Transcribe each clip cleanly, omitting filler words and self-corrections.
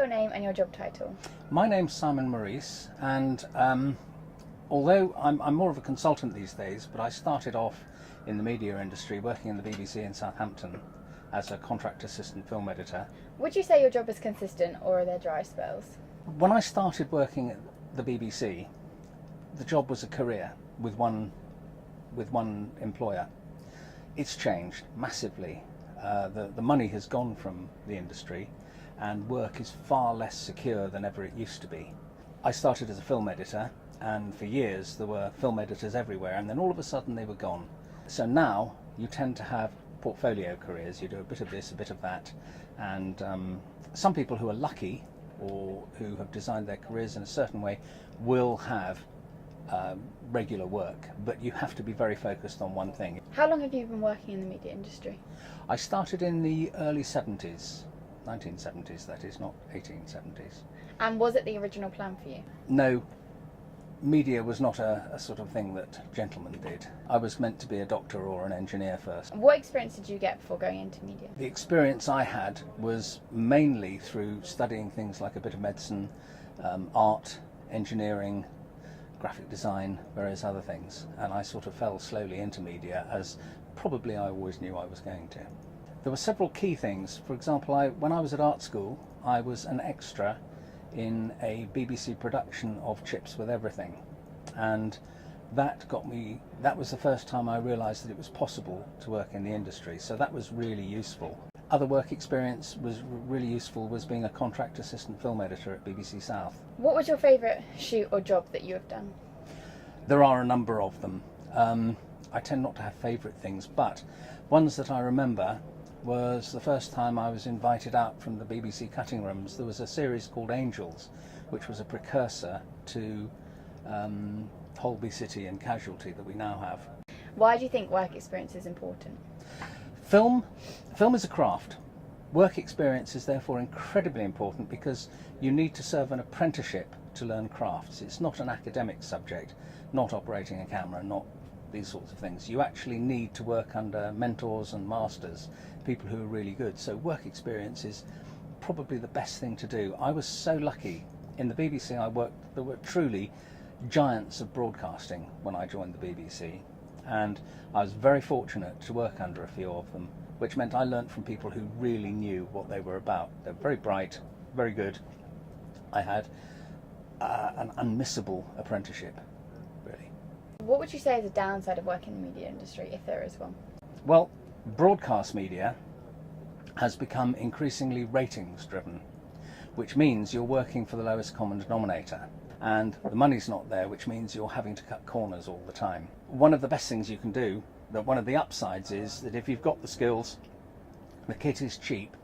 your name and your job title? My name's Simon Maurice, and although I'm more of a consultant these days, but I started off in the media industry working in the BBC in Southampton as a contract assistant film editor. Would you say your job is consistent, or are there dry spells? When I started working at the BBC, the job was a career with one employer. It's changed massively. The money has gone from the industry, and work is far less secure than ever it used to be. I started as a film editor, and for years there were film editors everywhere, and then all of a sudden they were gone. So now you tend to have portfolio careers. You do a bit of this, a bit of that, and some people who are lucky or who have designed their careers in a certain way will have regular work, but you have to be very focused on one thing. How long have you been working in the media industry? I started in the early 70s, 1970s that is, not 1870s. And was it the original plan for you? No, media was not a sort of thing that gentlemen did. I was meant to be a doctor or an engineer first. What experience did you get before going into media? The experience I had was mainly through studying things like a bit of medicine, art, engineering, graphic design, various other things, and I sort of fell slowly into media, as probably I always knew I was going to. There were several key things. For example, when I was at art school, I was an extra in a BBC production of Chips with Everything, and that was the first time I realised that it was possible to work in the industry, so that was really useful. Other work experience was really useful was being a contract assistant film editor at BBC South. What was your favourite shoot or job that you have done? There are a number of them. I tend not to have favourite things, but ones that I remember was the first time I was invited out from the BBC cutting rooms. There was a series called Angels, which was a precursor to Holby City and Casualty that we now have. Why do you think work experience is important? Film is a craft. Work experience is therefore incredibly important because you need to serve an apprenticeship to learn crafts. It's not an academic subject, not operating a camera, not these sorts of things. You actually need to work under mentors and masters, people who are really good. So work experience is probably the best thing to do. I was so lucky. In the BBC I worked, there were truly giants of broadcasting when I joined the BBC, and I was very fortunate to work under a few of them, which meant I learnt from people who really knew what they were about. They're very bright, very good. I had an unmissable apprenticeship, really. What would you say is a downside of working in the media industry, if there is one? Well, broadcast media has become increasingly ratings driven, which means you're working for the lowest common denominator, and the money's not there, which means you're having to cut corners all the time. One of the best things you can do, one of the upsides is that if you've got the skills, the kit is cheap,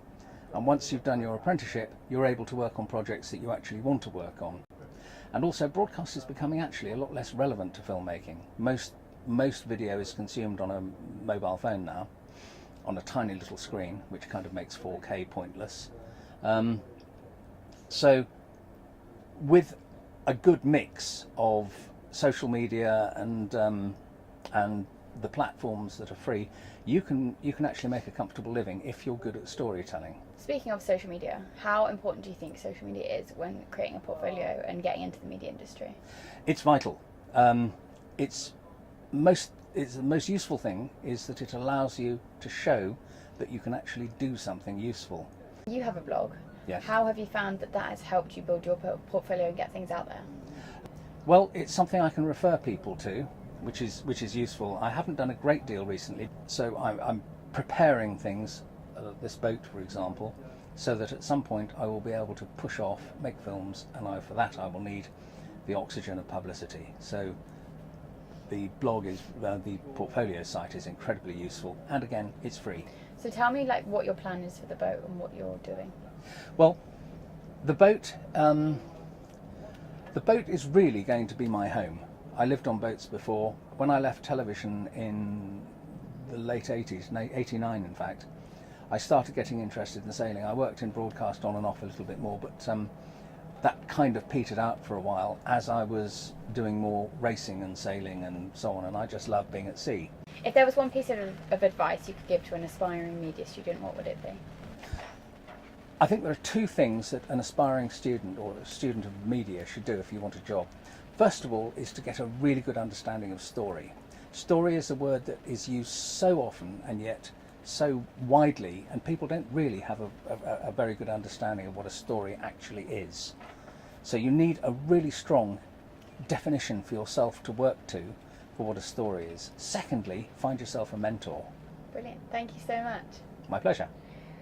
and once you've done your apprenticeship, you're able to work on projects that you actually want to work on. And also, broadcast is becoming actually a lot less relevant to filmmaking. Most video is consumed on a mobile phone now, on a tiny little screen, which kind of makes 4K pointless. So with a good mix of social media and the platforms that are free, you can actually make a comfortable living if you're good at storytelling. Speaking of social media, how important do you think social media is when creating a portfolio and getting into the media industry? It's vital. It's the most useful thing is that it allows you to show that you can actually do something useful. You have a blog. Yes. How have you found that has helped you build your portfolio and get things out there? Well, it's something I can refer people to, which is useful. I haven't done a great deal recently, so I'm preparing things, this boat for example, so that at some point I will be able to push off, make films, and for that I will need the oxygen of publicity. So the blog is, the portfolio site is incredibly useful, and again, it's free. So tell me what your plan is for the boat and what you're doing. Well, the boat is really going to be my home. I lived on boats before. When I left television in the late 80s, 89 in fact, I started getting interested in sailing. I worked in broadcast on and off a little bit more, but that kind of petered out for a while as I was doing more racing and sailing and so on, and I just loved being at sea. If there was one piece of advice you could give to an aspiring media student, what would it be? I think there are two things that an aspiring student or a student of media should do if you want a job. First of all is to get a really good understanding of story. Story is a word that is used so often and yet so widely, and people don't really have a very good understanding of what a story actually is. So you need a really strong definition for yourself to work to for what a story is. Secondly, find yourself a mentor. Brilliant. Thank you so much. My pleasure.